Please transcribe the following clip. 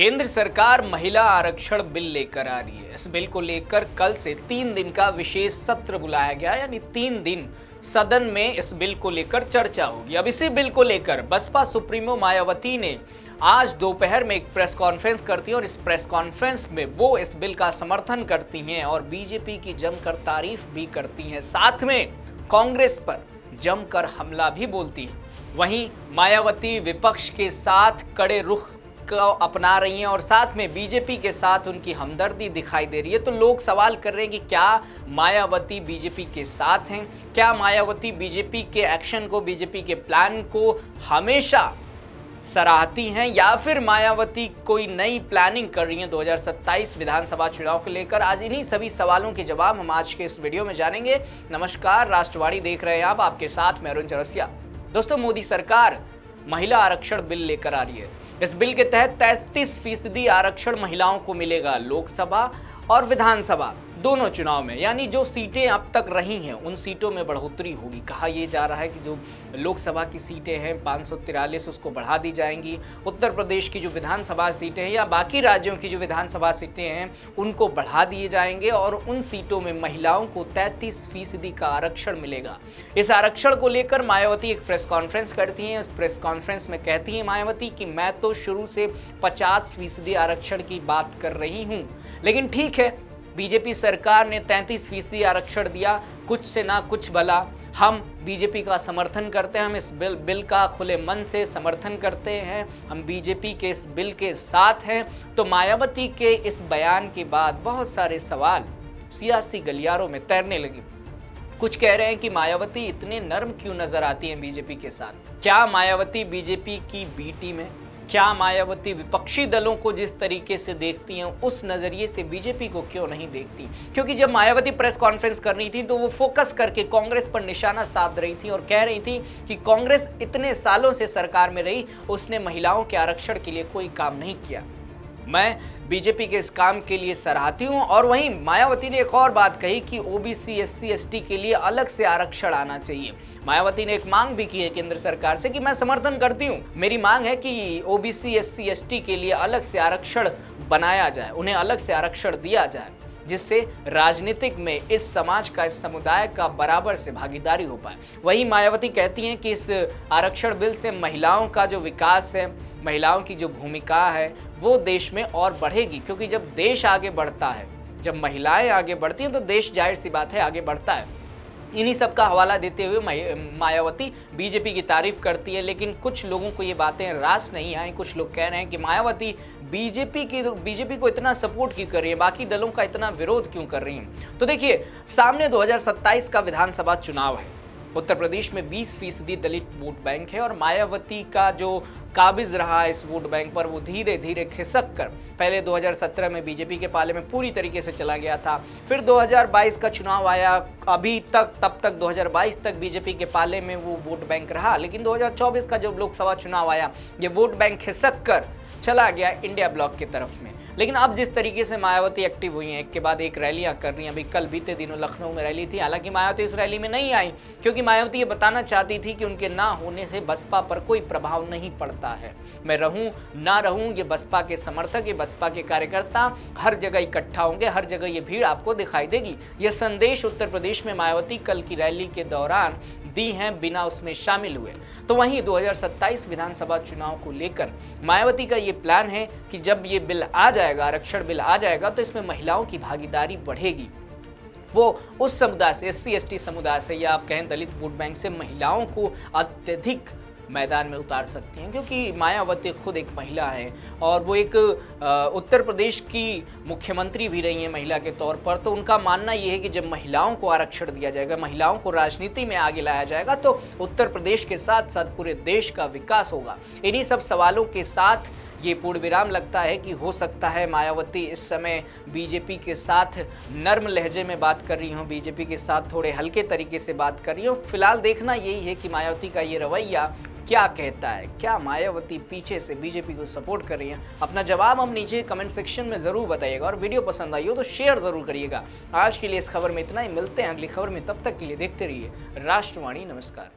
केंद्र सरकार महिला आरक्षण बिल लेकर आ रही है। इस बिल को लेकर कल से 3 दिन का विशेष सत्र बुलाया गया, यानी 3 दिन सदन में इस बिल को लेकर चर्चा होगी। अब इसी बिल को लेकर बसपा सुप्रीमो मायावती ने आज दोपहर में एक प्रेस कॉन्फ्रेंस करती हैं और इस प्रेस कॉन्फ्रेंस में वो इस बिल का समर्थन करती हैं और बीजेपी की जमकर तारीफ भी करती हैं, साथ में कांग्रेस पर जमकर हमला भी बोलती हैं। वहीं मायावती विपक्ष के साथ कड़े रुख को अपना रही हैं और साथ में बीजेपी के साथ उनकी हमदर्दी दिखाई दे रही है। तो लोग सवाल कर रहे हैं कि क्या मायावती बीजेपी के साथ हैं, क्या मायावती बीजेपी के एक्शन को, बीजेपी के प्लान को हमेशा सराहती हैं, या फिर मायावती कोई नई प्लानिंग कर रही हैं 2027 विधानसभा चुनाव को लेकर। आज इन्हीं सभी सवालों के जवाब हम आज के इस वीडियो में जानेंगे। नमस्कार, राष्ट्रवाणी देख रहे हैं आप, आपके साथ मैं अरुण चौरसिया। दोस्तों, मोदी सरकार महिला आरक्षण बिल लेकर आ रही है। इस बिल के तहत 33% आरक्षण महिलाओं को मिलेगा लोकसभा और विधानसभा दोनों चुनाव में, यानी जो सीटें अब तक रही हैं उन सीटों में बढ़ोतरी होगी। कहा यह जा रहा है कि जो लोकसभा की सीटें हैं 543 उसको बढ़ा दी जाएंगी, उत्तर प्रदेश की जो विधानसभा सीटें हैं या बाकी राज्यों की जो विधानसभा सीटें हैं उनको बढ़ा दिए जाएंगे और उन सीटों में महिलाओं को 33% का आरक्षण मिलेगा। इस आरक्षण को लेकर मायावती एक प्रेस कॉन्फ्रेंस करती हैं। इस प्रेस कॉन्फ्रेंस में कहती हैं मायावती कि मैं तो शुरू से 50% आरक्षण की बात कर रही हूँ, लेकिन ठीक है, बीजेपी सरकार ने 33% आरक्षण दिया, कुछ से ना कुछ भला। हम बीजेपी का समर्थन करते हैं, हम इस बिल का खुले मन से समर्थन करते हैं, हम बीजेपी के इस बिल के साथ हैं। तो मायावती के इस बयान के बाद बहुत सारे सवाल सियासी गलियारों में तैरने लगे। कुछ कह रहे हैं कि मायावती इतने नर्म क्यों नजर आती हैं बीजेपी के साथ, क्या मायावती बीजेपी की बी टीम है, क्या मायावती विपक्षी दलों को जिस तरीके से देखती हैं उस नजरिए से बीजेपी को क्यों नहीं देखती। क्योंकि जब मायावती प्रेस कॉन्फ्रेंस कर रही थी तो वो फोकस करके कांग्रेस पर निशाना साध रही थी और कह रही थी कि कांग्रेस इतने सालों से सरकार में रही, उसने महिलाओं के आरक्षण के लिए कोई काम नहीं किया। मैं बीजेपी के इस काम के लिए सराहती हूं। और वहीं मायावती ने एक और बात कही कि ओबीसी, एससी, एसटी के लिए अलग से आरक्षण आना चाहिए। मायावती ने एक मांग भी की है केंद्र सरकार से कि मैं समर्थन करती हूं, मेरी मांग है कि ओबीसी, एससी, एसटी के लिए अलग से आरक्षण बनाया जाए, उन्हें अलग से आरक्षण दिया जाए, जिससे राजनीतिक में इस समाज का, इस समुदाय का बराबर से भागीदारी हो पाए। वहीं मायावती कहती हैं कि इस आरक्षण बिल से महिलाओं का जो विकास है, महिलाओं की जो भूमिका है वो देश में और बढ़ेगी। क्योंकि जब देश आगे बढ़ता है, जब महिलाएं आगे बढ़ती हैं तो देश जाहिर सी बात है आगे बढ़ता है। इन्हीं सब का हवाला देते हुए मायावती बीजेपी की तारीफ करती है, लेकिन कुछ लोगों को ये बातें रास नहीं आई। कुछ लोग कह रहे हैं कि मायावती बीजेपी को इतना सपोर्ट क्यों कर रही है, बाकी दलों का इतना विरोध क्यों कर रही है। तो देखिए, सामने 2027 का विधानसभा चुनाव है। उत्तर प्रदेश में 20% दलित वोट बैंक है और मायावती का जो काबिज रहा है इस वोट बैंक पर, वो धीरे धीरे खिसक कर पहले 2017 में बीजेपी के पाले में पूरी तरीके से चला गया था। फिर 2022 का चुनाव आया, अभी तक तब तक 2022 तक बीजेपी के पाले में वो वोट बैंक रहा, लेकिन 2024 का जब लोकसभा चुनाव आया ये वोट बैंक खिसक कर चला गया इंडिया ब्लॉक की तरफ में। लेकिन अब जिस तरीके से मायावती एक्टिव हुई हैं, एक के बाद एक रैलियां कर रही हैं, अभी कल बीते दिनों लखनऊ में रैली थी, हालांकि मायावती इस रैली में नहीं आई क्योंकि मायावती ये बताना चाहती थी कि उनके ना होने से बसपा पर कोई प्रभाव नहीं पड़ता है। मैं रहूं ना रहूं, ये बसपा के समर्थक, ये बसपा के कार्यकर्ता हर जगह इकट्ठा होंगे, हर जगह ये भीड़ आपको दिखाई देगी। ये संदेश उत्तर प्रदेश में मायावती कल की रैली के दौरान दी हैं, बिना उसमें शामिल हुए। तो वहीं 2027 विधानसभा चुनाव को लेकर मायावती का ये प्लान है कि जब ये बिल आ जाएगा, आरक्षण बिल आ जाएगा, तो इसमें महिलाओं की भागीदारी बढ़ेगी। वो उस समुदाय से, एससी एसटी समुदाय से या आप कहें दलित वोट बैंक से महिलाओं को अत्यधिक मैदान में उतार सकती हैं। क्योंकि मायावती खुद एक महिला है और वो एक उत्तर प्रदेश की मुख्यमंत्री भी रही हैं महिला के तौर पर। तो उनका मानना ये है कि जब महिलाओं को आरक्षण दिया जाएगा, महिलाओं को राजनीति में आगे लाया जाएगा, तो उत्तर प्रदेश के साथ साथ पूरे देश का विकास होगा। इन्हीं सब सवालों के साथ ये पूर्ण विराम लगता है कि हो सकता है मायावती इस समय बीजेपी के साथ नर्म लहजे में बात कर रही हूँ, बीजेपी के साथ थोड़े हल्के तरीके से बात कर रही हूँ। फिलहाल देखना यही है कि मायावती का ये रवैया क्या कहता है, क्या मायावती पीछे से बीजेपी को सपोर्ट कर रही है। अपना जवाब हम नीचे कमेंट सेक्शन में जरूर बताइएगा और वीडियो पसंद आई हो तो शेयर जरूर करिएगा। आज के लिए इस खबर में इतना ही, मिलते हैं अगली खबर में, तब तक के लिए देखते रहिए राष्ट्रवाणी। नमस्कार।